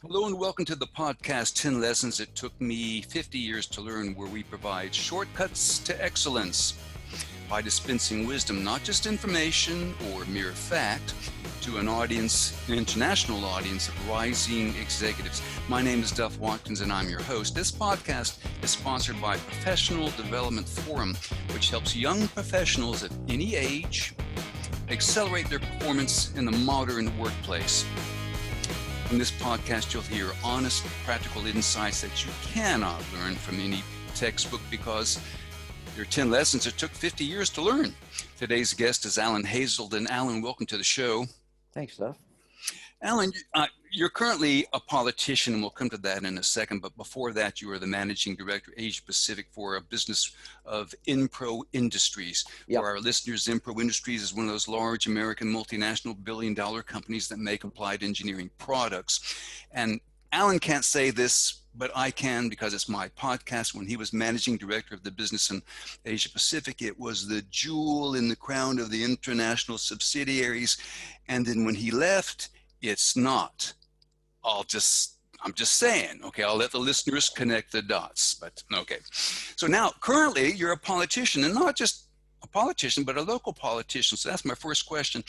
Hello and welcome to the podcast 10 Lessons It Took Me 50 Years to Learn, where we provide shortcuts to excellence by dispensing wisdom, not just information or mere fact, to an international audience of rising executives. My name is Duff Watkins and I'm your host. This podcast is sponsored by Professional Development Forum, which helps young professionals of any age accelerate their performance in the modern workplace. In this podcast, you'll hear honest, practical insights that you cannot learn from any textbook because there are 10 lessons it took 50 years to learn. Today's guest is Alan Haselden. Alan, welcome to the show. Thanks, Duff. Alan, you're currently a politician, and we'll come to that in a second. But before that, you are the managing director, Asia Pacific, for a business of Enpro Industries. Yep. For our listeners, Enpro Industries is one of those large American multinational billion-dollar companies that make applied engineering products. And Alan can't say this, but I can because it's my podcast. When he was managing director of the business in Asia Pacific, it was the jewel in the crown of the international subsidiaries. And then when he left, it's not. I'm just saying, okay, I'll let the listeners connect the dots, but okay. So now currently you're a politician, and not just a politician, but a local politician. So that's my first question.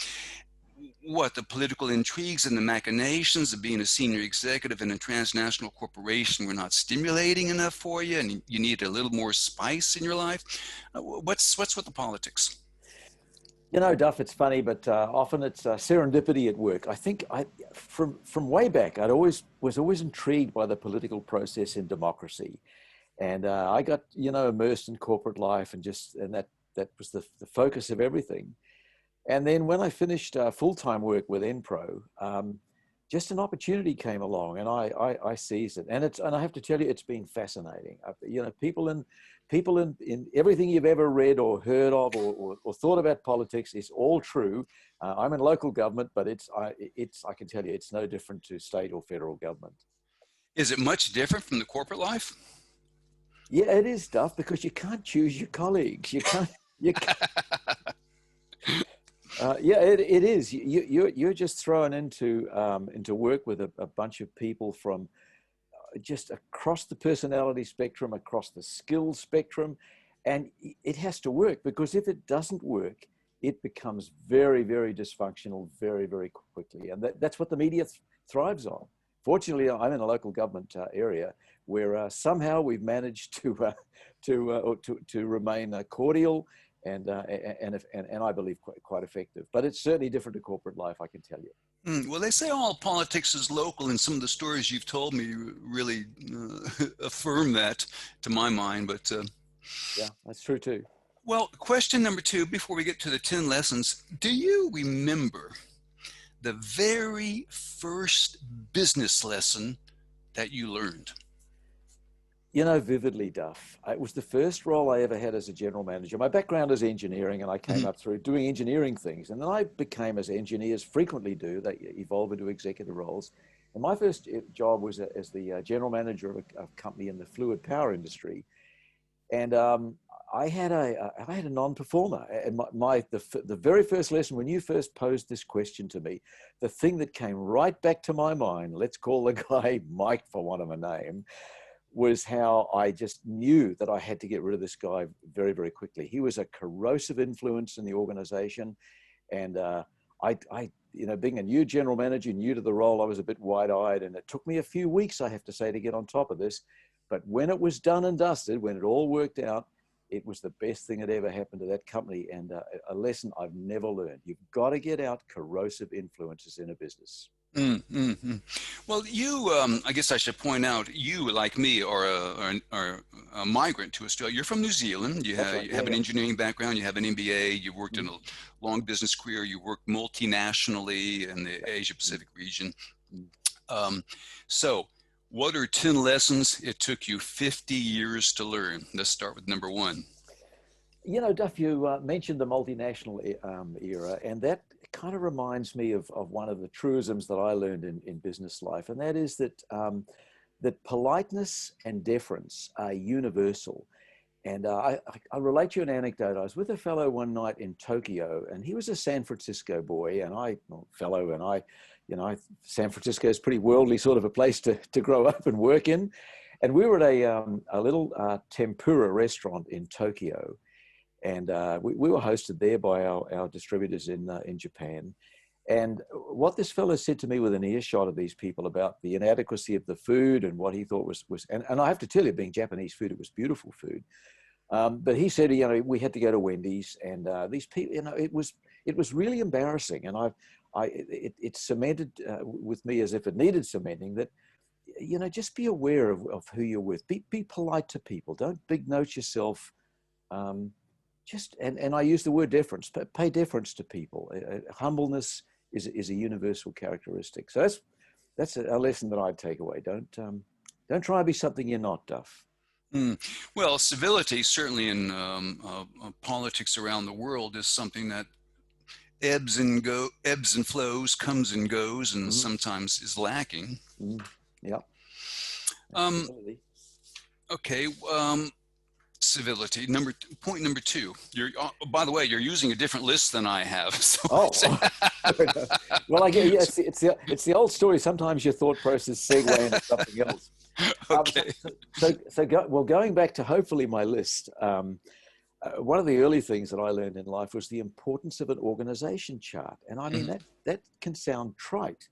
What, the political intrigues and the machinations of being a senior executive in a transnational corporation were not stimulating enough for you, and you need a little more spice in your life? What's with the politics? You know, Duff, it's funny, but often it's serendipity at work. I think from way back, was always intrigued by the political process in democracy, and I got immersed in corporate life, and that was the focus of everything. And then when I finished full-time work with Enpro, just an opportunity came along, and I seized it. And I have to tell you, it's been fascinating. People in everything you've ever read or heard of or thought about politics is all true. I'm in local government, but I can tell you, it's no different to state or federal government. Is it much different from the corporate life? Yeah, it is, Duff, because you can't choose your colleagues. You can't. Yeah, it is. You're just thrown into work with a bunch of people from just across the personality spectrum, across the skills spectrum, and it has to work, because if it doesn't work, it becomes very, very dysfunctional very, very quickly, and that's what the media thrives on. Fortunately, I'm in a local government area where somehow we've managed to remain cordial and I believe quite effective. But it's certainly different to corporate life, I can tell you. Well, they say all politics is local, and some of the stories you've told me really affirm that to my mind. But yeah, that's true too. Well, question number 2, before we get to the 10 lessons, do you remember the very first business lesson that you learned? Vividly, Duff. It was the first role I ever had as a general manager. My background is engineering, and I came up through doing engineering things. And then I became, as engineers frequently do, they evolve into executive roles. And my first job was as the general manager of a company in the fluid power industry. And I had a non-performer. And the very first lesson, when you first posed this question to me, the thing that came right back to my mind, let's call the guy Mike for want of a name, was how I just knew that I had to get rid of this guy very, very quickly. He was a corrosive influence in the organization. And being a new general manager, new to the role, I was a bit wide-eyed, and it took me a few weeks, I have to say, to get on top of this. But when it was done and dusted, when it all worked out, it was the best thing that ever happened to that company, and a lesson I've never learned. You've got to get out corrosive influences in a business. Mm-hmm. Well, you, I guess I should point out, you, like me, are a migrant to Australia. You're from New Zealand. You have an engineering background. You have an MBA. You worked in a long business career. You worked multinationally in the Asia Pacific region. So what are 10 lessons it took you 50 years to learn? Let's start with number 1. Duff, you mentioned the multinational era, and that kind of reminds me of one of the truisms that I learned in business life, and that is that politeness and deference are universal. And I'll relate you an anecdote. I was with a fellow one night in Tokyo, and he was a San Francisco boy, and San Francisco is pretty worldly sort of a place to grow up and work in. And we were at a little tempura restaurant in Tokyo, and we were hosted there by our distributors in Japan. And what this fellow said to me with an earshot of these people about the inadequacy of the food and what he thought was and I have to tell you, being Japanese food, it was beautiful food. But he said, we had to go to Wendy's, and these people, it was really embarrassing. And it cemented with me, as if it needed cementing, that, just be aware of who you're with. Be polite to people. Don't big note yourself. And I use the word deference, but pay deference to people. Humbleness is a universal characteristic. So that's a lesson that I'd take away. Don't try and be something you're not, Duff. Well, civility, certainly in politics around the world, is something that ebbs and flows, comes and goes, and sometimes is lacking. Yeah. Okay. Civility. Point number two. By the way, you're using a different list than I have. So well, I guess it's the old story. Sometimes your thought process segue into something else. Okay. Going back to hopefully my list, one of the early things that I learned in life was the importance of an organization chart. And I mean, that can sound trite,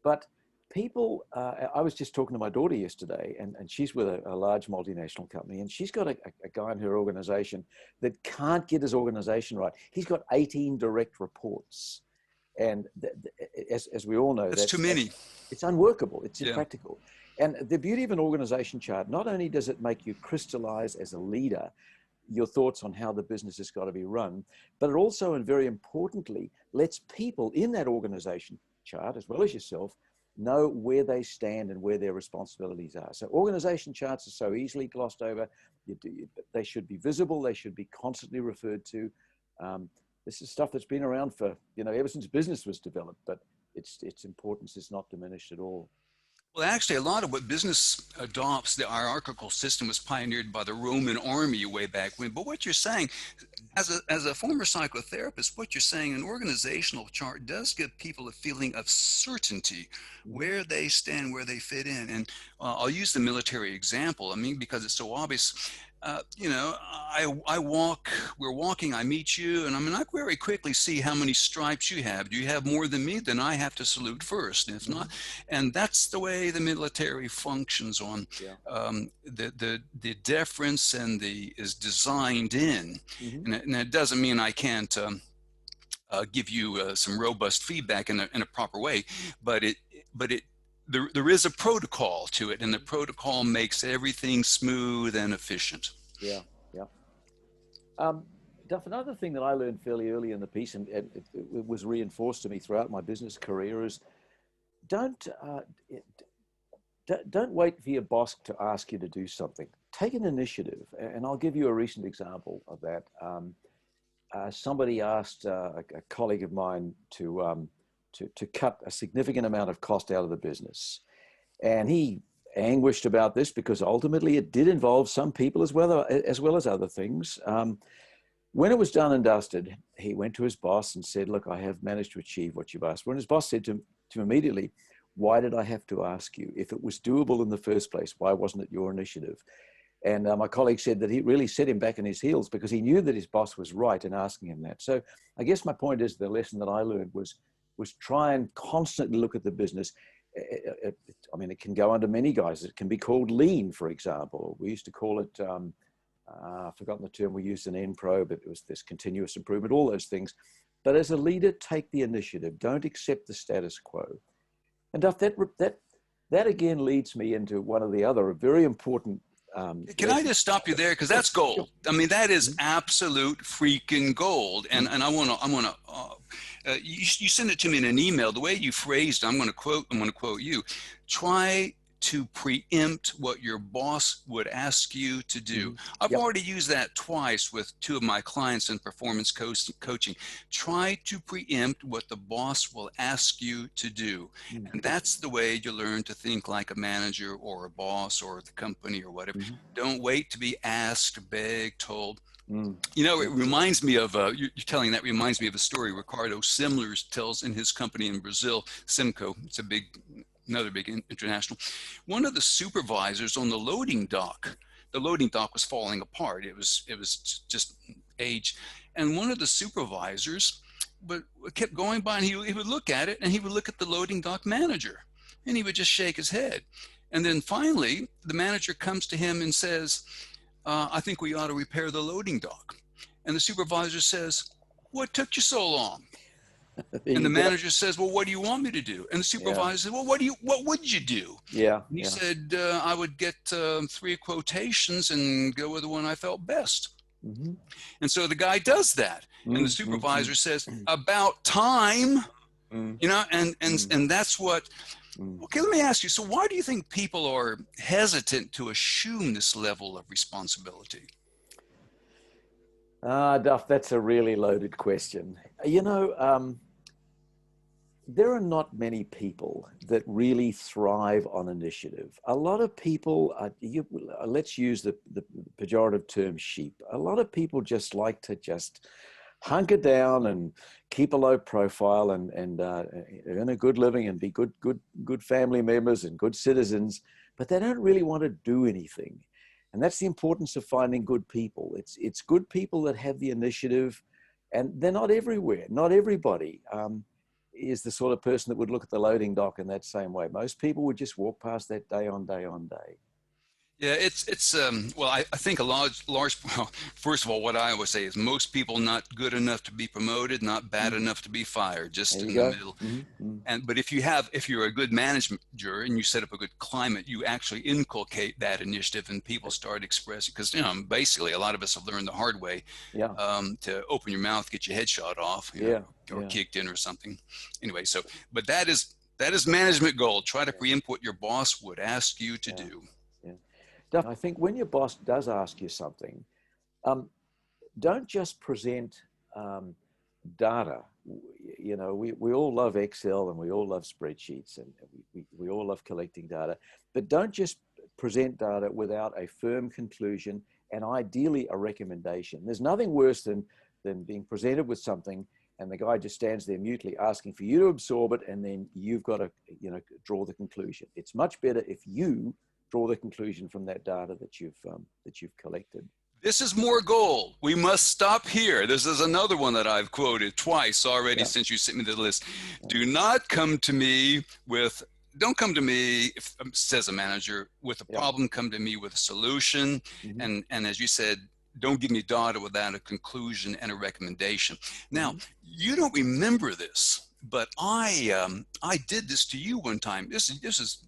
but people, I was just talking to my daughter yesterday, and she's with a large multinational company, and she's got a guy in her organization that can't get his organization right. He's got 18 direct reports. And as we all know, that's too many. It's unworkable. It's impractical. And the beauty of an organization chart, not only does it make you crystallize as a leader your thoughts on how the business has got to be run, but it also, and very importantly, lets people in that organization chart, as well as yourself, know where they stand and where their responsibilities are. So organization charts are so easily glossed over. They should be visible. They should be constantly referred to. This is stuff that's been around for, ever since business was developed, but its importance is not diminished at all. Well, actually, a lot of what business adopts, the hierarchical system, was pioneered by the Roman army way back when. But what you're saying, as a former psychotherapist, what you're saying, an organizational chart does give people a feeling of certainty, where they stand, where they fit in. And I'll use the military example. I mean, because it's so obvious. We're walking, I meet you, and I very quickly see how many stripes you have. Do you have more than me? Then I have to salute first. If not, and that's the way the military functions on the deference and is designed in. And it doesn't mean I can't give you some robust feedback in a proper way, but there is a protocol to it, and the protocol makes everything smooth and efficient. Yeah. Duff, another thing that I learned fairly early in the piece, and it was reinforced to me throughout my business career, is don't wait for your boss to ask you to do something. Take an initiative, and I'll give you a recent example of that. Somebody asked a colleague of mine to cut a significant amount of cost out of the business. And he anguished about this because ultimately it did involve some people as well as other things. When it was done and dusted, he went to his boss and said, "Look, I have managed to achieve what you've asked for." And his boss said to him immediately, "Why did I have to ask you? If it was doable in the first place, why wasn't it your initiative?" And my colleague said that he really set him back in his heels because he knew that his boss was right in asking him that. So I guess my point is, the lesson that I learned was try and constantly look at the business. It can go under many guises. It can be called lean, for example. We used to call it, I've forgotten the term we used in NPRO, but it was this continuous improvement, all those things. But as a leader, take the initiative. Don't accept the status quo. And Duff, that again leads me into one of the other very important Can I just stop you there? Because that's gold. I mean, that is absolute freaking gold. And I want to, you send it to me in an email. The way you phrased, I'm going to quote you. Try to preempt what your boss would ask you to do. I've already used that twice with two of my clients in performance coaching. Try to preempt what the boss will ask you to do. And that's the way you learn to think like a manager or a boss or the company or whatever. Don't wait to be asked, begged, told. You know, it reminds me of, you're telling that reminds me of a story Ricardo Simler tells in his company in Brazil, Simco. It's a another big international. One of the supervisors on the loading dock was falling apart. It was just age. And one of the supervisors kept going by, and he would look at it, and he would look at the loading dock manager, and he would just shake his head. And then finally, the manager comes to him and says, I think we ought to repair the loading dock. And the supervisor says, what took you so long? And the manager says, well, what do you want me to do? And the supervisor said, well, what would you do? And he said, I would get 3 quotations and go with the one I felt best. And so the guy does that. And the supervisor says, about time, you know, and that's what. Okay, let me ask you, so why do you think people are hesitant to assume this level of responsibility? Duff, that's a really loaded question. You know, there are not many people that really thrive on initiative. A lot of people, let's use the pejorative term sheep. A lot of people just like to just hunker down and keep a low profile and earn a good living and be good family members and good citizens, but they don't really want to do anything. And that's the importance of finding good people. It's good people that have the initiative, and they're not everywhere. Not everybody is the sort of person that would look at the loading dock in that same way. Most people would just walk past that day on day on day. Yeah, well, I think a large, well, first of all, what I always say is most people not good enough to be promoted, not bad enough to be fired, just in the middle. But if you're a good manager and you set up a good climate, you actually inculcate that initiative and people start expressing, because, you know, basically a lot of us have learned the hard way to open your mouth, get your head shot off, or kicked in or something. Anyway, so, but that is management goal. Try to preempt what your boss would ask you to do. I think when your boss does ask you something, don't just present data. You know, we all love Excel and we all love spreadsheets and we all love collecting data, but don't just present data without a firm conclusion and ideally a recommendation. There's nothing worse than being presented with something and the guy just stands there mutely asking for you to absorb it, and then you've got to, you know, draw the conclusion. It's much better if you draw the conclusion from that data that you've collected. This is more gold. We must stop here. This is another one that I've quoted twice already since you sent me the list. Do not come to me with, don't come to me, says a manager, with a problem. Come to me with a solution. And as you said, don't give me data without a conclusion and a recommendation. Now, you don't remember this, but I did this to you one time. This is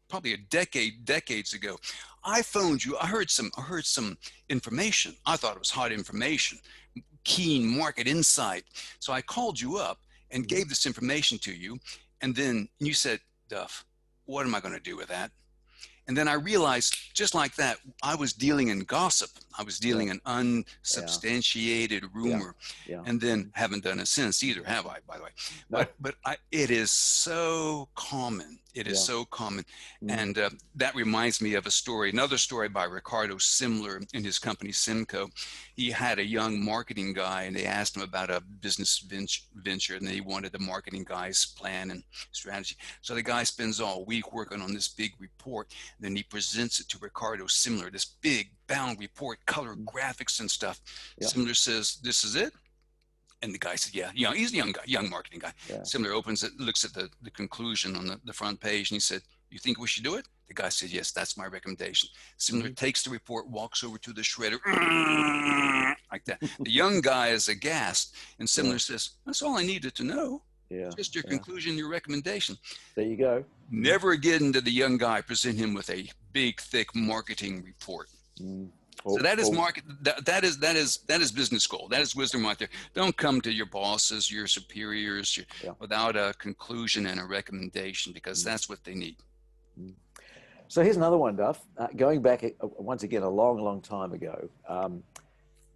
probably decades ago. I phoned you. I heard some information. I thought it was hot information, keen market insight. So I called you up and gave this information to you. And then you said, Duff, what am I going to do with that? And then I realized, just like that, I was dealing in gossip. I was dealing in unsubstantiated rumor. And then haven't done it since either, have I, by the way? No. But it is so common. It is so common. And that reminds me of a story, another story by Ricardo Simler in his company, Simco. He had a young marketing guy, and they asked him about a business venture, and they wanted the marketing guy's plan and strategy. So the guy spends all week working on this big report. Then he presents it to Ricardo Simler, this big bound report, color graphics and stuff. Simler says, this is it? And the guy said, yeah, you know, he's a young guy, young marketing guy. Simler opens it, looks at the conclusion on the front page, and he said, you think we should do it? The guy said, yes, that's my recommendation. Simler takes the report, walks over to the shredder, like that. The young guy is aghast, and Simler says, that's all I needed to know. Just your conclusion, your recommendation. There you go. Never again did the young guy present him with a big, thick marketing report. So that is market. That is business goal. That is wisdom right there. Don't come to your bosses, your superiors, without a conclusion and a recommendation, because that's what they need. So here's another one, Duff. Going back once again a long, long time ago,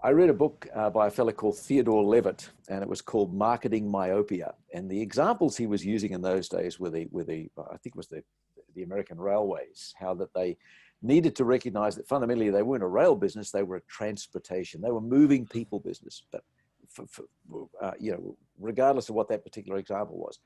I read a book by a fellow called Theodore Levitt, and it was called Marketing Myopia. And the examples he was using in those days were I think it was the American railways, how that they needed to recognize that fundamentally they weren't a rail business, they were a transportation. They were moving people business, but regardless of what that particular example was.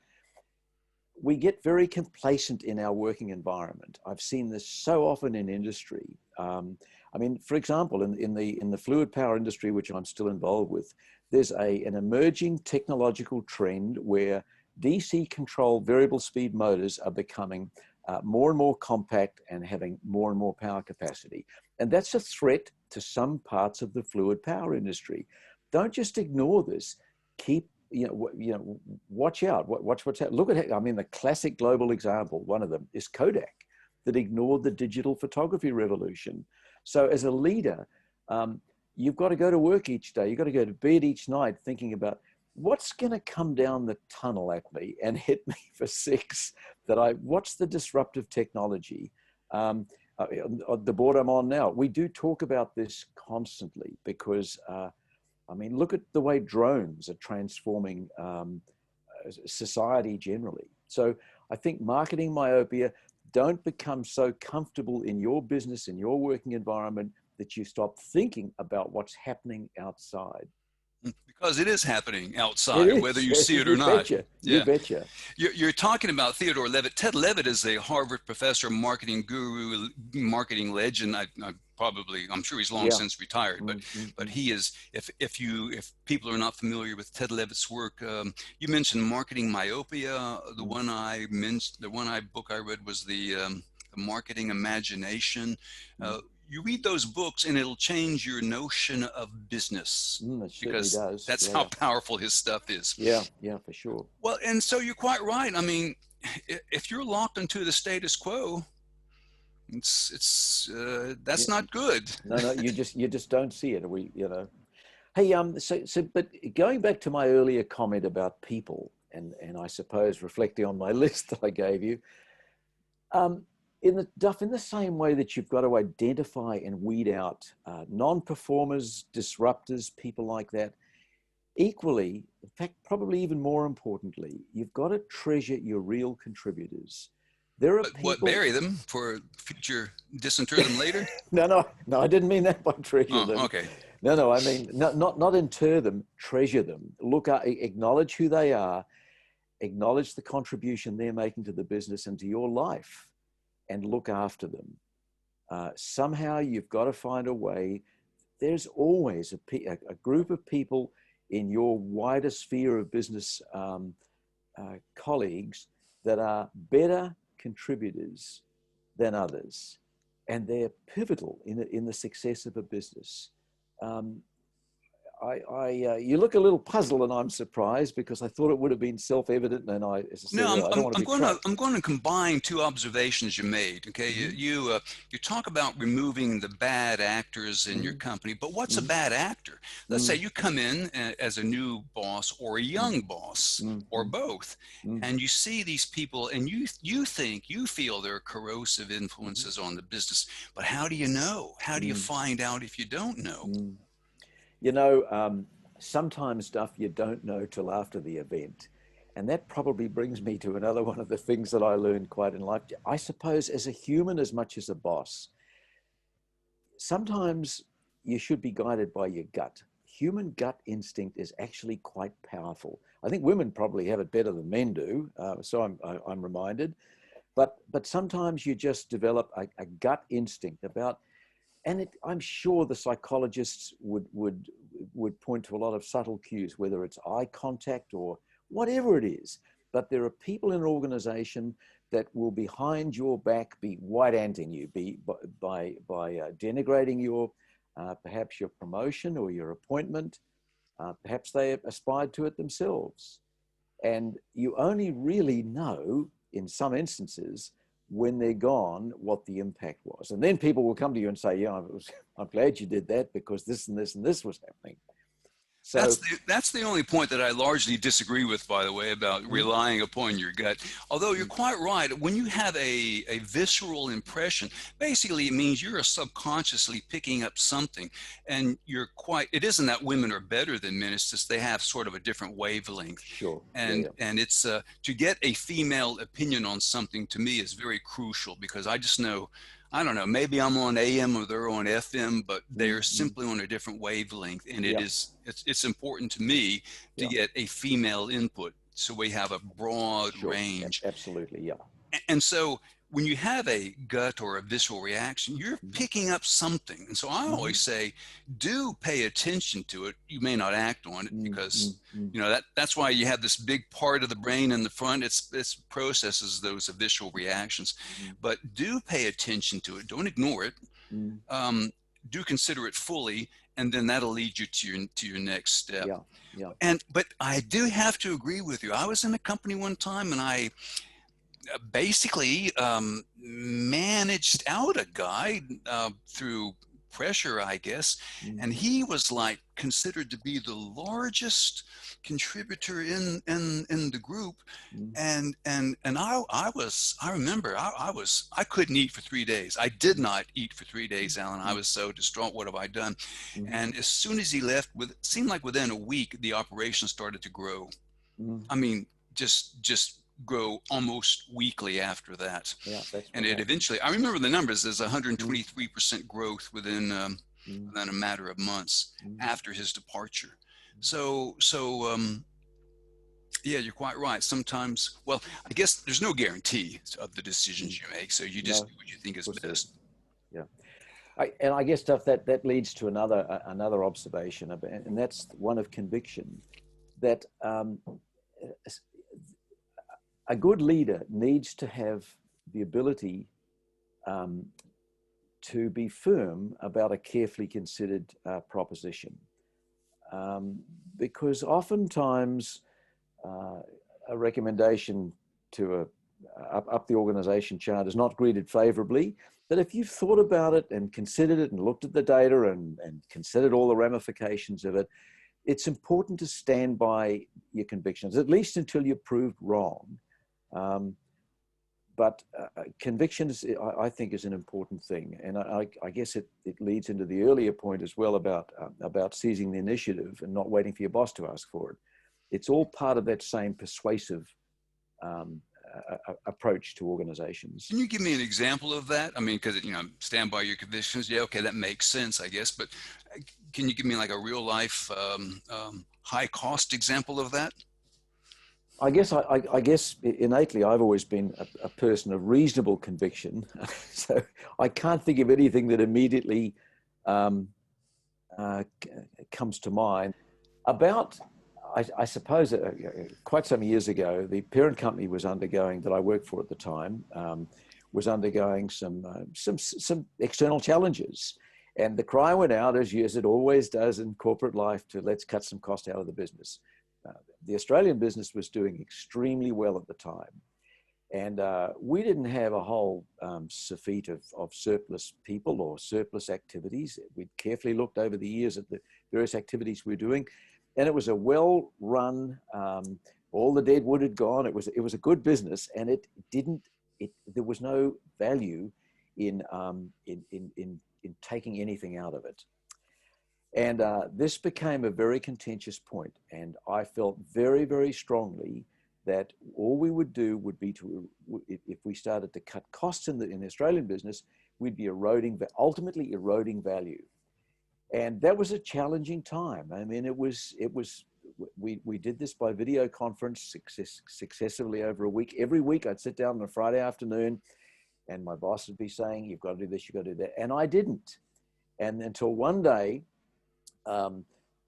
We get very complacent in our working environment. I've seen this so often in industry. I mean, for example, in the fluid power industry, which I'm still involved with, there's an emerging technological trend where DC controlled variable speed motors are becoming more and more compact and having more and more power capacity. And that's a threat to some parts of the fluid power industry. Don't just ignore this. Keep watch out. Watch what's happening. Look at, I mean, the classic global example, one of them is Kodak, that ignored the digital photography revolution. So as a leader, you've got to go to work each day. You've got to go to bed each night thinking about what's going to come down the tunnel at me and hit me for six. What's the disruptive technology? The board I'm on now, we do talk about this constantly because I mean, look at the way drones are transforming society generally. So I think marketing myopia, don't become so comfortable in your business, in your working environment, that you stop thinking about what's happening outside. Because it is happening outside, whether you see it or not. Betcha. You betcha. You're talking about Theodore Levitt. Ted Levitt is a Harvard professor, marketing guru, marketing legend. I'm sure he's long since retired, but he is. If people are not familiar with Ted Levitt's work, you mentioned Marketing Myopia. The book I read was the Marketing Imagination. You read those books and it'll change your notion of business, because does. That's how powerful his stuff is. Yeah, for sure. Well, and so you're quite right. I mean, if you're locked into the status quo, that's not good. No, you just don't see it. Hey, but going back to my earlier comment about people, and I suppose reflecting on my list that I gave you, in the same way that you've got to identify and weed out non-performers, disruptors, people like that, equally, in fact, probably even more importantly, you've got to treasure your real contributors. There are people... What, bury them for future, disinter them later? No, I didn't mean that by treasure them. Okay. No, I mean, not inter them, treasure them. Acknowledge who they are, acknowledge the contribution they're making to the business and to your life, and look after them. Somehow you've got to find a way. There's always a group of people in your wider sphere of business colleagues that are better contributors than others, and they're pivotal in the success of a business. You look a little puzzled, and I'm surprised because I thought it would have been self-evident. And I'm going to combine two observations you made. Okay, you talk about removing the bad actors in your company, but what's a bad actor? Let's say you come in as a new boss or a young boss or both, and you see these people, and you feel they're corrosive influences on the business. But how do you know? How do you find out if you don't know? Sometimes stuff you don't know till after the event. And that probably brings me to another one of the things that I learned quite in life. I suppose as a human, as much as a boss, sometimes you should be guided by your gut. Human gut instinct is actually quite powerful. I think women probably have it better than men do. So I'm reminded. But sometimes you just develop a gut instinct about. And I'm sure the psychologists would point to a lot of subtle cues, whether it's eye contact or whatever it is. But there are people in an organization that will behind your back be white-anting you, by denigrating your perhaps your promotion or your appointment. Perhaps they aspired to it themselves, and you only really know in some instances when they're gone, what the impact was. And then people will come to you and say, I'm glad you did that because this and this and this was happening. So, That's the only point that I largely disagree with, by the way, about mm, relying upon your gut. Although you're mm, quite right, when you have a visceral impression, basically it means you're subconsciously picking up something, and you're quite. It isn't that women are better than men; it's just they have sort of a different wavelength, sure, yeah, and yeah, it's to get a female opinion on something to me is very crucial because I just know. I don't know, maybe I'm on AM or they're on FM, but mm, they're mm, simply on a different wavelength. And yeah, it's important to me to yeah, get a female input so we have a broad sure, range. absolutely, yeah. And so when you have a gut or a visceral reaction, you're Mm-hmm. picking up something. And so I Mm-hmm. always say, do pay attention to it. You may not act on it Mm, mm, because mm. that's why you have this big part of the brain in the front. It's processes those visceral reactions, Mm, but do pay attention to it. Don't ignore it. mm, Um, do consider it fully, and then that'll lead you to your next step. yeah, yeah. But I do have to agree with you. I was in a company one time, and I basically managed out a guy through pressure, I guess, Mm, and he was like considered to be the largest contributor in the group. mm, And I remember I couldn't eat for 3 days. I did not eat for 3 days, Alan. I mm, was so distraught. What have I done? mm, And as soon as he left, seemed like within a week, the operation started to grow. mm. I mean, just grow almost weekly after that. Yeah, that's And what it happens. eventually, I remember the numbers, there's Mm, 123% growth mm, within a matter of months mm, after his departure. Yeah, you're quite right. Sometimes, well, I guess there's no guarantee of the mm. decisions you make. So you No, just do of what you think is course there best. isn't. Yeah. And I guess stuff that leads to another observation, and that's one of conviction, that a good leader needs to have the ability um, to be firm about a carefully considered proposition. Because oftentimes a recommendation to up the organization chart is not greeted favorably. But if you've thought about it and considered it and looked at the data and considered all the ramifications of it, it's important to stand by your convictions, at least until you're proved wrong. But convictions, I think, is an important thing. And I guess it leads into the earlier point as well about seizing the initiative and not waiting for your boss to ask for it. It's all part of that same persuasive approach to organizations. Can you give me an example of that? I mean, because stand by your convictions. Yeah, okay, that makes sense, I guess. But can you give me like a real life high cost example of that? I guess innately I've always been a person of reasonable conviction, so I can't think of anything that immediately comes to mind. I suppose quite some years ago, the parent company was undergoing, that I worked for at the time, was undergoing some external challenges. And the cry went out, as it always does in corporate life, to let's cut some cost out of the business. The Australian business was doing extremely well at the time. And we didn't have a whole suite of surplus people or surplus activities. We'd carefully looked over the years at the various activities we were doing. And it was a well-run, all the dead wood had gone. It was a good business, and there was no value in taking anything out of it. And this became a very contentious point. And I felt very, very strongly that all we would do would be if we started to cut costs in the Australian business, we'd be ultimately eroding value. And that was a challenging time. I mean, we did this by video conference successively over a week. Every week I'd sit down on a Friday afternoon and my boss would be saying, you've got to do this, you've got to do that. And I didn't. And until one day,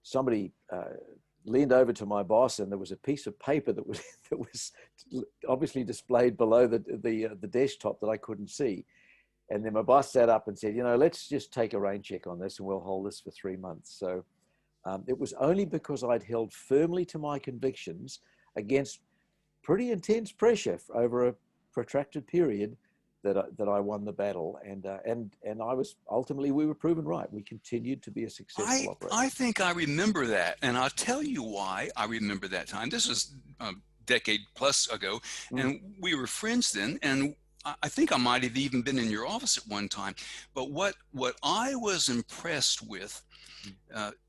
somebody leaned over to my boss, and there was a piece of paper that was obviously displayed below the desktop that I couldn't see. And then my boss sat up and said, let's just take a rain check on this and we'll hold this for 3 months. So it was only because I'd held firmly to my convictions against pretty intense pressure over a protracted period that I won the battle, and I was ultimately, we were proven right. We continued to be a successful operator. I think I remember that, and I'll tell you why I remember that time. This was a decade plus ago, and we were friends then, and I think I might have even been in your office at one time. But what I was impressed with,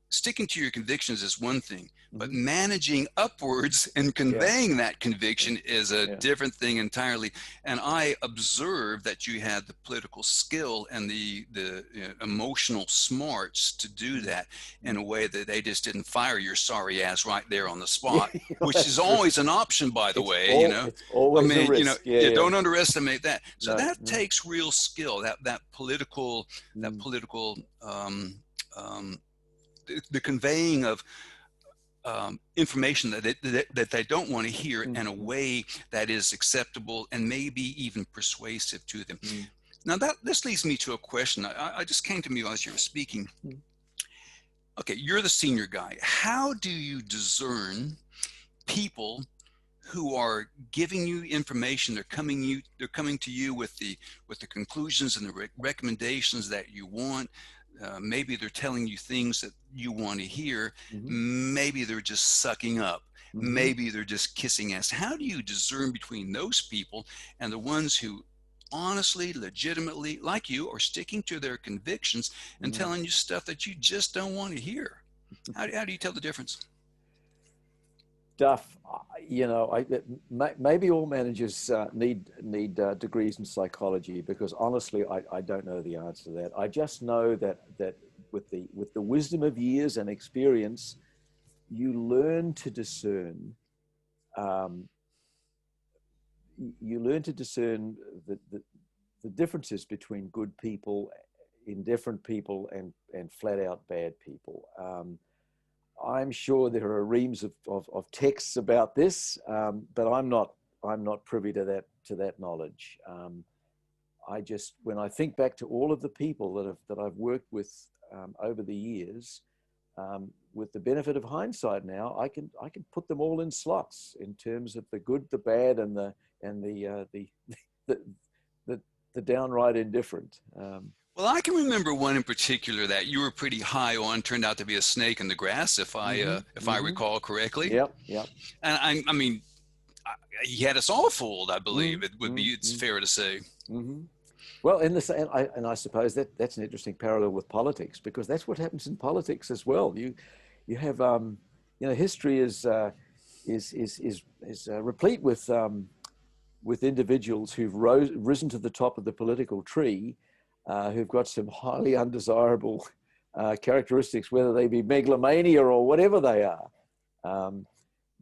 sticking to your convictions is one thing, but managing upwards and conveying that conviction is a different thing entirely. And I observed that you had the political skill and the emotional smarts to do that in a way that they just didn't fire your sorry ass right there on the spot, which is always an option, by the way. It's always a risk. You don't underestimate that. So that takes real skill. That political the conveying of information that they don't want to hear in a way that is acceptable and maybe even persuasive to them. Now this leads me to a question. I just came to me as you were speaking. Okay, you're the senior guy. How do you discern people who are giving you information? They're coming to you with the conclusions and the recommendations that you want. Maybe they're telling you things that you want to hear. Maybe they're just sucking up. Maybe they're just kissing ass. How do you discern between those people and the ones who honestly, legitimately, like you, are sticking to their convictions and telling you stuff that you just don't want to hear? How do you tell the difference? Duff, maybe all managers need degrees in psychology, because honestly, I don't know the answer to that. I just know that with the wisdom of years and experience, you learn to discern. You learn to discern the differences between good people, indifferent people, and flat out bad people. I'm sure there are reams of texts about this, but I'm not privy to that knowledge. When I think back to all of the people that I've worked with over the years, with the benefit of hindsight now, I can put them all in slots in terms of the good, the bad, and the downright indifferent. Well, I can remember one in particular that you were pretty high on. Turned out to be a snake in the grass, if I recall correctly. Yep. And I mean, he had us all fooled. I believe it's fair to say. Well, and I suppose that's an interesting parallel with politics, because that's what happens in politics as well. You have history is replete with individuals who've risen to the top of the political tree, who've got some highly undesirable characteristics, whether they be megalomania or whatever they are.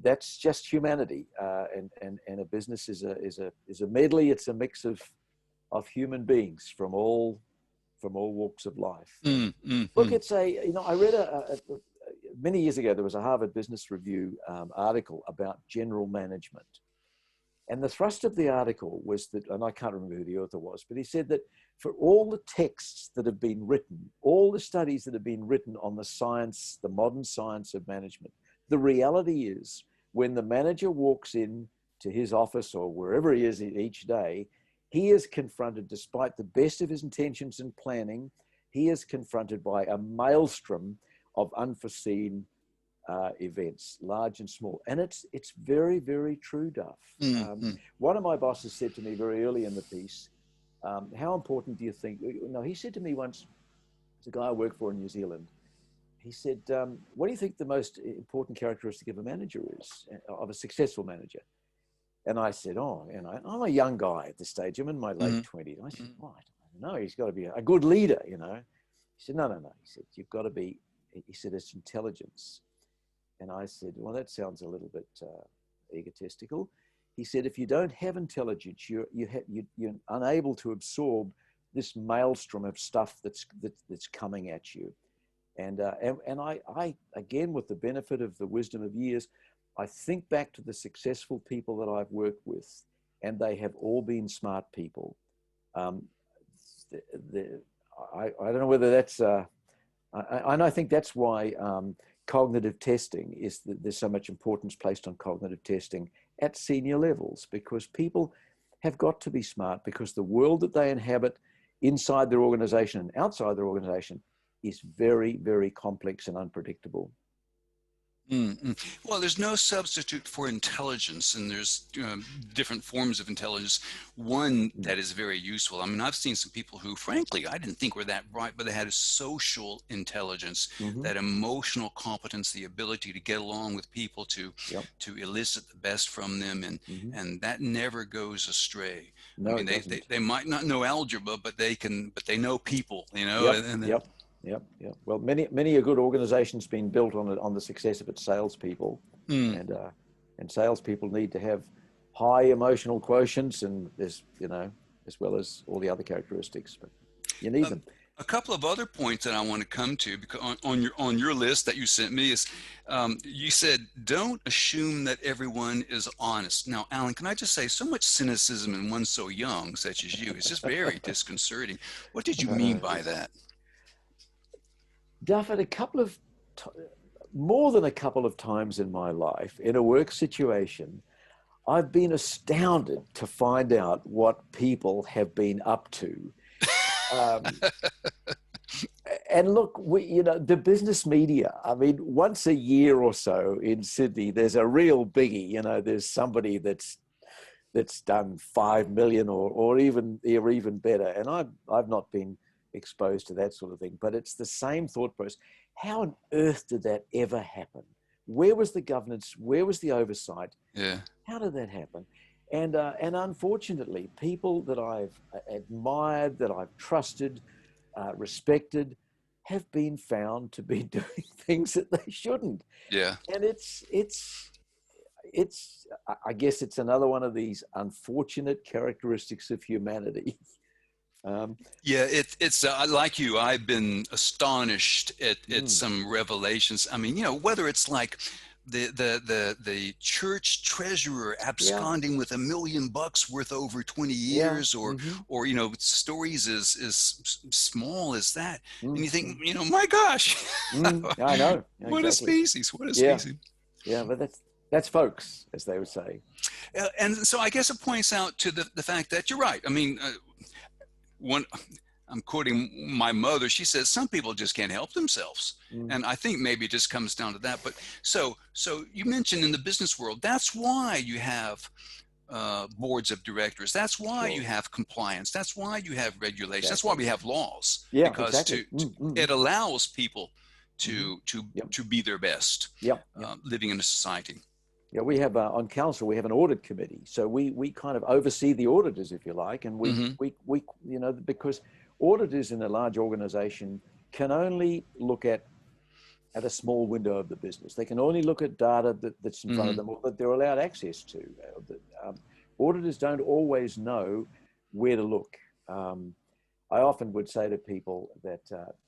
That's just humanity, and a business is a medley. It's a mix of human beings from all walks of life. Look, it's I read many years ago, there was a Harvard Business Review article about general management. And the thrust of the article was that, and I can't remember who the author was, but he said that for all the texts that have been written, all the studies that have been written on the science, the modern science of management, the reality is when the manager walks in to his office or wherever he is each day, he is confronted, despite the best of his intentions and planning, he is confronted by a maelstrom of unforeseen events, large and small. And it's very, very true, Duff. One of my bosses said to me very early in the piece, how important do you think, he said to me once, it's a guy I work for in New Zealand, he said, what do you think the most important characteristic of a manager is, of a successful manager? And I said, I'm a young guy at this stage. I'm in my late 20s. And I said, I don't know. He's got to be a good leader, He said, no. He said, you've got to be, he said, it's intelligence. And I said, well, that sounds a little bit egotistical. He said, if you don't have intelligence, you're unable to absorb this maelstrom of stuff that's coming at you. And I again, with the benefit of the wisdom of years, I think back to the successful people that I've worked with, and they have all been smart people. I don't know whether that's, and I think that's why cognitive testing is that there's so much importance placed on cognitive testing at senior levels, because people have got to be smart, because the world that they inhabit inside their organization and outside their organization is very, very complex and unpredictable. Well, there's no substitute for intelligence, and there's different forms of intelligence. One that is very useful. I mean, I've seen some people who, frankly, I didn't think were that bright, but they had a social intelligence, that emotional competence, the ability to get along with people, to elicit the best from them, and that never goes astray. No, I mean, it doesn't. they might not know algebra, but they know people, you know. Yep. Well, many a good organization's been built on the success of its salespeople, and salespeople need to have high emotional quotients, and there's, as well as all the other characteristics, but you need them. A couple of other points that I want to come to, because on your list that you sent me is, you said, don't assume that everyone is honest. Now, Alan, can I just say, so much cynicism in one so young, such as you, it's just very disconcerting. What did you mean by that? Duff, at more than a couple of times in my life, in a work situation, I've been astounded to find out what people have been up to. And look, the business media, I mean, once a year or so in Sydney, there's a real biggie. There's somebody that's done 5 million or even better. And I've not been exposed to that sort of thing, but it's the same thought process. How on earth did that ever happen? Where was the governance? Where was the oversight? Yeah. How did that happen? And unfortunately, people that I've admired, that I've trusted, respected, have been found to be doing things that they shouldn't. Yeah. And it's I guess it's another one of these unfortunate characteristics of humanity. Yeah, it's like you, I've been astonished at some revelations. I mean, whether it's like the church treasurer absconding with $1 million worth over 20 years, or stories as small as that, and you think, my gosh, I know. Exactly. What a species! What a species! Yeah, but that's folks, as they would say. And so I guess it points out to the fact that you're right. I mean. I'm quoting my mother. She says some people just can't help themselves, and I think maybe it just comes down to that. But so you mentioned in the business world, that's why you have boards of directors. That's why you have compliance. That's why you have regulations. That's why we have laws. Yeah, because exactly. It allows people to be their best, living in a society. Yeah, we have on council, we have an audit committee. So we kind of oversee the auditors, if you like. And we because auditors in a large organization can only look at a small window of the business. They can only look at data that's in front of them, or that they're allowed access to. Auditors don't always know where to look. I often would say to people that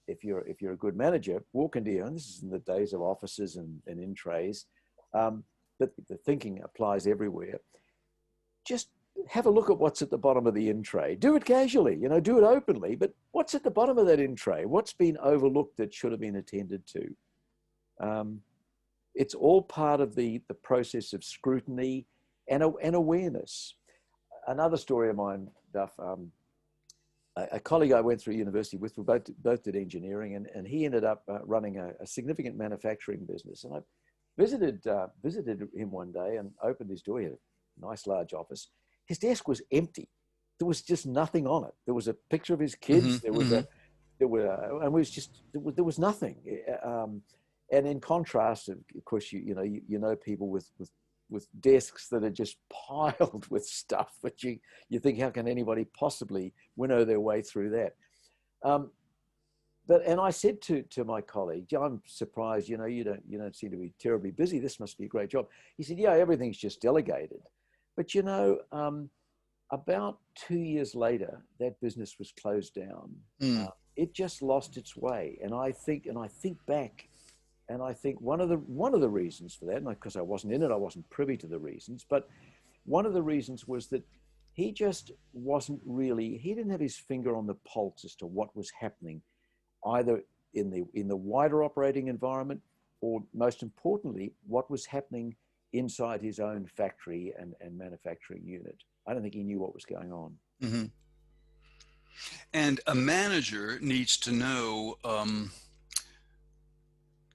if you're a good manager, walk into and this is in the days of offices and in trays, but the thinking applies everywhere. Just have a look at what's at the bottom of the in tray. Do it casually, do it openly, but what's at the bottom of that in tray? What's been overlooked that should have been attended to? It's all part of the process of scrutiny and awareness. Another story of mine, Duff, a colleague I went through university with, we both did engineering, and he ended up running a significant manufacturing business. And I visited him one day and opened his door. He had a nice large office. His desk was empty. There was just nothing on it. There was a picture of his kids. There was there was nothing. And in contrast, of course, you know people with desks that are just piled with stuff, but you think, how can anybody possibly winnow their way through that? And I said to my colleague, I'm surprised, you don't seem to be terribly busy. This must be a great job. He said, yeah, everything's just delegated. But about 2 years later, that business was closed down. It just lost its way. And I think back, and I think one of the reasons for that, because I wasn't in it, I wasn't privy to the reasons, but one of the reasons was that he just he didn't have his finger on the pulse as to what was happening, either in the wider operating environment, or most importantly, what was happening inside his own factory and manufacturing unit. I don't think he knew what was going on. Mm-hmm. And a manager needs to know,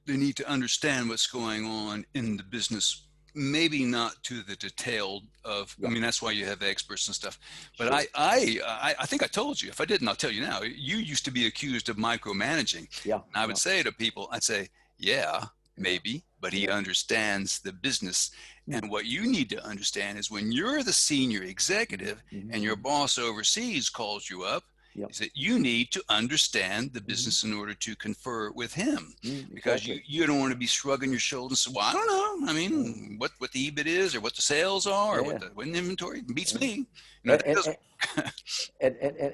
they need to understand what's going on in the business, maybe not to the detail of, I Yeah, mean, that's why you have experts and stuff. But sure. I think I told you, if I didn't, I'll tell you now, you used to be accused of micromanaging. Yeah, And I yeah, would say to people, I'd say, yeah, yeah, maybe, but he yeah. understands the business. Mm. And what you need to understand is when you're the senior executive Mm-hmm, and your mm-hmm. boss overseas calls you up, Yeah. is that you need to understand the Mm-hmm. business in order to confer with him, because Exactly. you don't want to be shrugging your shoulders and say, well, I don't know. I Yeah, mean, what the EBIT is, or what the sales are, or yeah, what the inventory beats yeah. me. You know, And that and doesn't.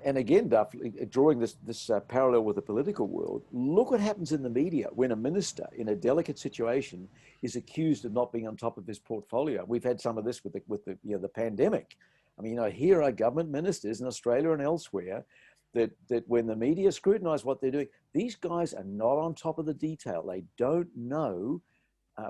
and again, Duff, drawing this parallel with the political world, look what happens in the media when a minister in a delicate situation is accused of not being on top of his portfolio. We've had some of this with the pandemic. I mean, here are government ministers in Australia and elsewhere that when the media scrutinize what they're doing, these guys are not on top of the detail. They don't know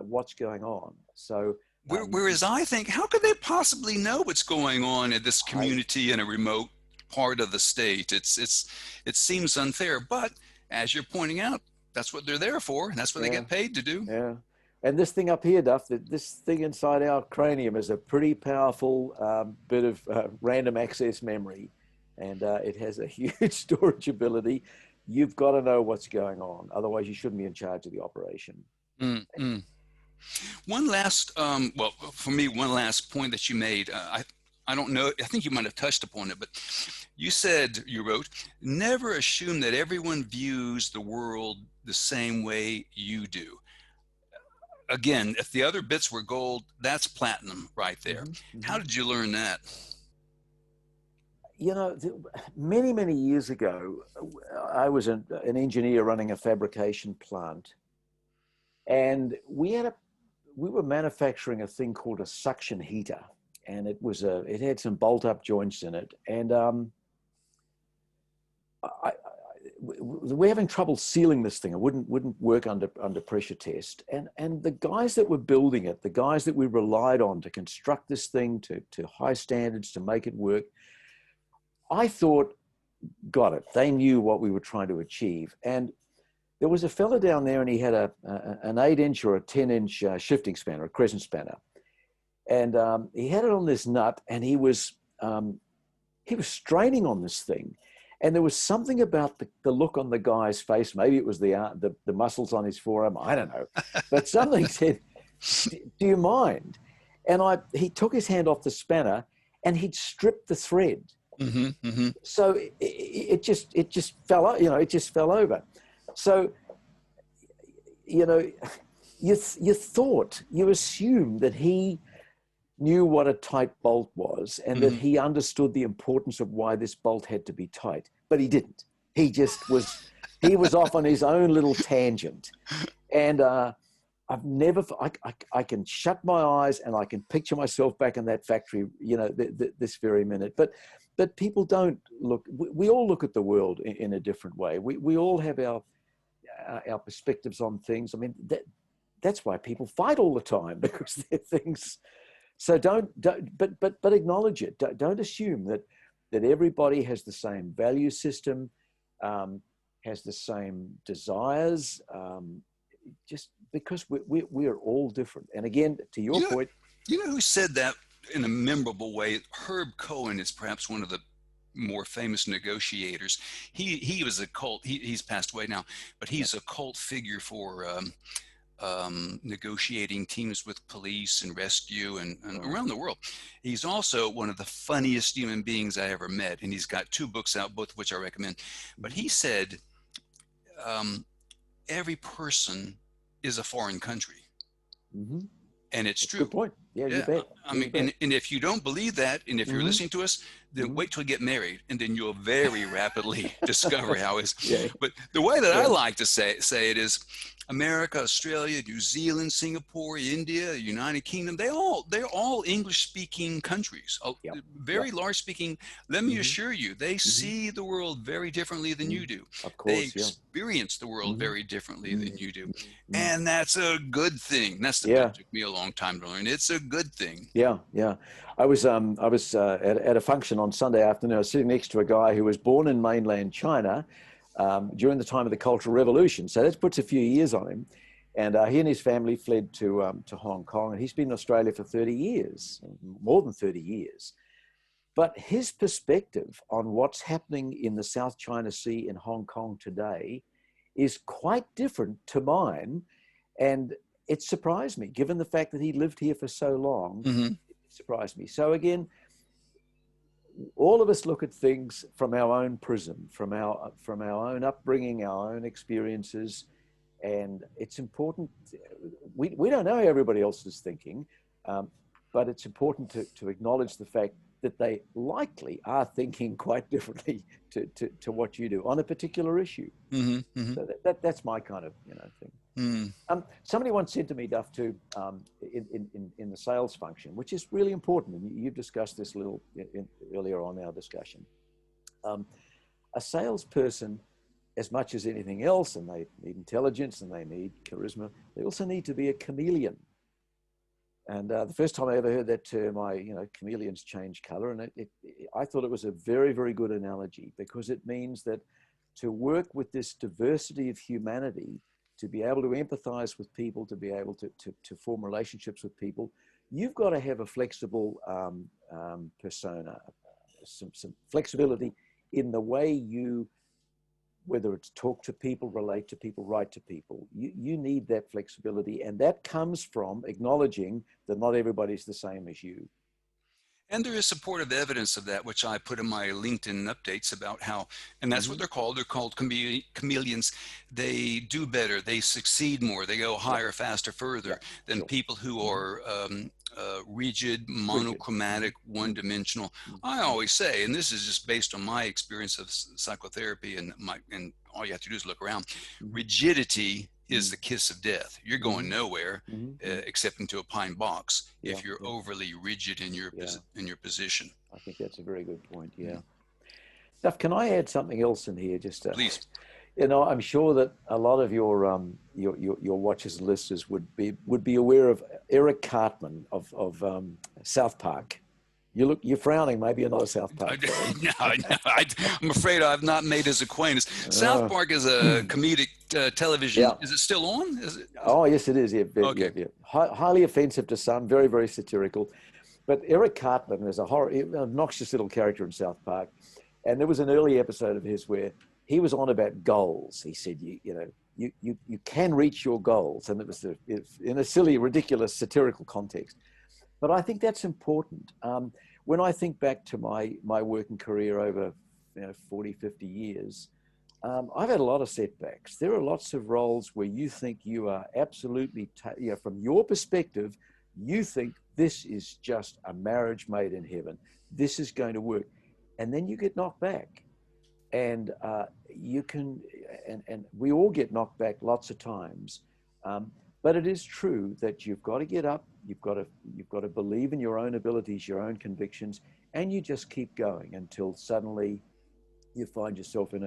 what's going on. So Whereas I think, how could they possibly know what's going on in this I community in a remote part of the state? It seems unfair, but as you're pointing out, that's what they're there for, and that's what they yeah get paid to do. yeah. And this thing up here, Duff, this thing inside our cranium is a pretty powerful bit of random access memory, and it has a huge storage ability. You've got to know what's going on, otherwise you shouldn't be in charge of the operation. Mm-mm. One last, well, for me, one last point that you made. I don't know. I think you might have touched upon it, but you wrote, never assume that everyone views the world the same way you do. Again, if the other bits were gold, that's platinum right there. Mm-hmm, How mm-hmm. did you learn that? You know, many years ago, I was an engineer running a fabrication plant, and we were manufacturing a thing called a suction heater, and it had some bolt up joints in it, and we're having trouble sealing this thing. It wouldn't work under pressure test, and the guys that were building it, the guys that we relied on to construct this thing to high standards to make it work, I thought, got it. They knew what we were trying to achieve. And there was a fella down there, and he had an 8-inch or a 10-inch shifting spanner, a crescent spanner. And he had it on this nut, and he was straining on this thing. And there was something about the look on the guy's face. Maybe it was the muscles on his forearm. I don't know. But something said, do you mind? And he took his hand off the spanner, and he'd stripped the thread. Mm-hmm, mm-hmm. So it just fell out, it just fell over. So, you assume that he knew what a tight bolt was, and that he understood the importance of why this bolt had to be tight, but he didn't. He was off on his own little tangent. And I can shut my eyes and I can picture myself back in that factory, this very minute. But people don't look. We all look at the world in a different way. We all have our perspectives on things. I mean, that's why people fight all the time, because they're things. So but acknowledge it. Don't assume that everybody has the same value system, has the same desires. Just because we're all different. And again, to your point, you know who said that in a memorable way? Herb Cohen is perhaps one of the more famous negotiators. He was a cult. He's passed away now, but he's a cult figure for negotiating teams with police and rescue and around the world. He's also one of the funniest human beings I ever met, and he's got 2 books out, both of which I recommend. But he said, every person is a foreign country. Mm-hmm. And it's That's true. Good point. Yeah, you bet. I mean, and if you don't believe that, and if you're listening to us, then wait till you get married, and then you'll very rapidly discover how it's. Yeah. But the way that I like to say it is, America, Australia, New Zealand, Singapore, India, United Kingdom, they're all English-speaking countries. Yep. Very Yep. large-speaking. Let me Hmm. assure you, they Hmm. see the world very differently than Hmm. you do. Of They course, yeah. experience the world Hmm. very differently Hmm. than you do. Hmm. And that's a good thing. That's the bit Yeah. that took me a long time to learn. It's a good thing. Yeah, yeah. I was at a function on Sunday afternoon. I was sitting next to a guy who was born in mainland China during the time of the Cultural Revolution. So that puts a few years on him. And he and his family fled to Hong Kong, and he's been in Australia for 30 years, more than 30 years. But his perspective on what's happening in the South China Sea in Hong Kong today is quite different to mine. And it surprised me, given the fact that he lived here for so long. Hmm. It surprised me. So again, all of us look at things from our own prism, from our own upbringing, our own experiences, and it's important. We don't know how everybody else is thinking, um, but it's important to acknowledge the fact that they likely are thinking quite differently to what you do on a particular issue. Hmm. Hmm. So that's my kind of thing. Hmm. Somebody once said to me, Duff, too, in the sales function, which is really important, and you've discussed this a little earlier on our discussion. Um, a salesperson, as much as anything else, and they need intelligence and they need charisma, they also need to be a chameleon. And the first time I ever heard that term, chameleons change color, and I thought it was a very, very good analogy, because it means that to work with this diversity of humanity, to be able to empathize with people, to be able to form relationships with people, you've got to have a flexible persona, some flexibility in the way you, whether it's talk to people, relate to people, write to people. You need that flexibility, and that comes from acknowledging that not everybody's the same as you. And there is supportive evidence of that, which I put in my LinkedIn updates about how, and that's what Mm-hmm. they're called. They're called chameleons. They do better. They succeed more. They go Yeah, higher, faster, yeah, further than sure. people who Mm-hmm. are rigid, Rigid. monochromatic, Mm-hmm. one-dimensional. I Mm-hmm. always say, and this is just based on my experience of psychotherapy, and all you have to do is look around. Mm-hmm. Rigidity is Mm-hmm. the kiss of death. You're going Mm-hmm. nowhere Mm-hmm. except into a pine box Yeah, if you're yeah, overly rigid yeah. in your position. I think that's a very good point. Mm. Yeah. Duff, can I add something else in here? Just Please. I'm sure that a lot of your watchers and listeners would be aware of Eric Cartman of South Park. You're frowning. Maybe you're not a South I, Park fan. no, I'm afraid I've not made his acquaintance. South Uh, Park is a comedic television. yeah. Is it still on? Oh, yes, it is. Yeah, yeah, Okay. yeah. Highly offensive to some, very, very satirical. But Eric Cartman is a obnoxious little character in South Park. And there was an early episode of his where he was on about goals. He said, you can reach your goals. And it was in a silly, ridiculous, satirical context. But I think that's important. When I think back to my working career over 40, 50 years, I've had a lot of setbacks. There are lots of roles where you think you are absolutely, from your perspective, you think this is just a marriage made in heaven. This is going to work. And then you get knocked back. And you can, and we all get knocked back lots of times. But it is true that you've got to get up. You've got to believe in your own abilities, your own convictions, and you just keep going until suddenly you find yourself in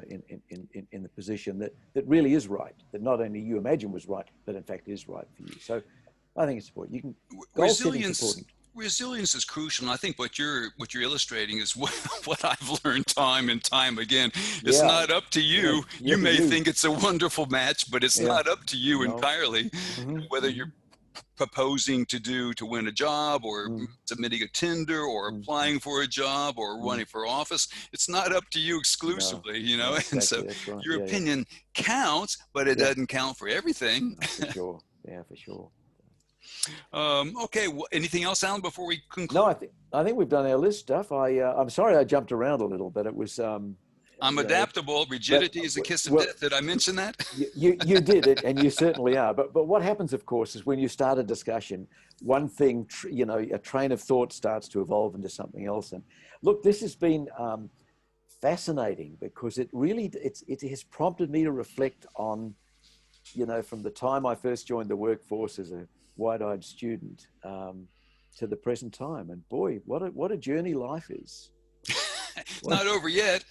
the position that really is right, that not only you imagine was right, but in fact is right for you. So I think it's important. Goal setting is Resilience important. resilience is crucial, and I think what you're illustrating is what I've learned time and time again. It's Yeah, not up to yeah, you. yeah, You for may you. think it's a wonderful match, but it's Yeah, not up to you no. entirely. Mm-hmm, Whether mm-hmm, you're proposing to win a job, or mm-hmm, submitting a tender, or mm-hmm, applying for a job, or mm-hmm. running for office, it's not up to you No, exclusively, no, and so exactly. That's right. your Yeah, yeah, opinion counts, but it yeah. doesn't count for everything. No, for sure. Yeah, for sure. Okay, well, anything else, Alan, before we No, conclude? I think we've done our list stuff. I'm sorry I jumped around a little, but it was I'm you know, adaptable. but Rigidity is the kiss of well, death. Did I mention that? you did it, and you certainly are. But what happens, of course, is when you start a discussion, one thing a train of thought starts to evolve into something else. And look, this has been fascinating because it has prompted me to reflect on from the time I first joined the workforce as a wide-eyed student to the present time. And boy, what a journey life is. It's not over yet.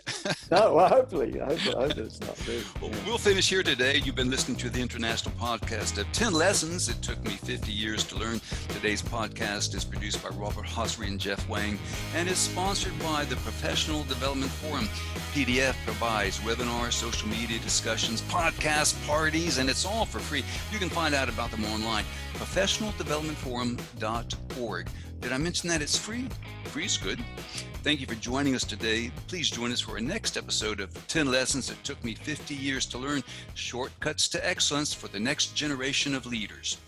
No, well, hopefully it's not. Well, we'll finish here today. You've been listening to the International Podcast of 10 Lessons It Took Me 50 Years to Learn. Today's podcast is produced by Robert Hossery and Jeff Wang and is sponsored by the Professional Development Forum. PDF provides webinars, social media discussions, podcasts, parties, and it's all for free. You can find out about them online, professionaldevelopmentforum.org. Did I mention that it's free? Free is good. Thank you for joining us today. Please join us for our next episode of 10 Lessons It Took Me 50 Years to Learn, Shortcuts to Excellence for the Next Generation of Leaders.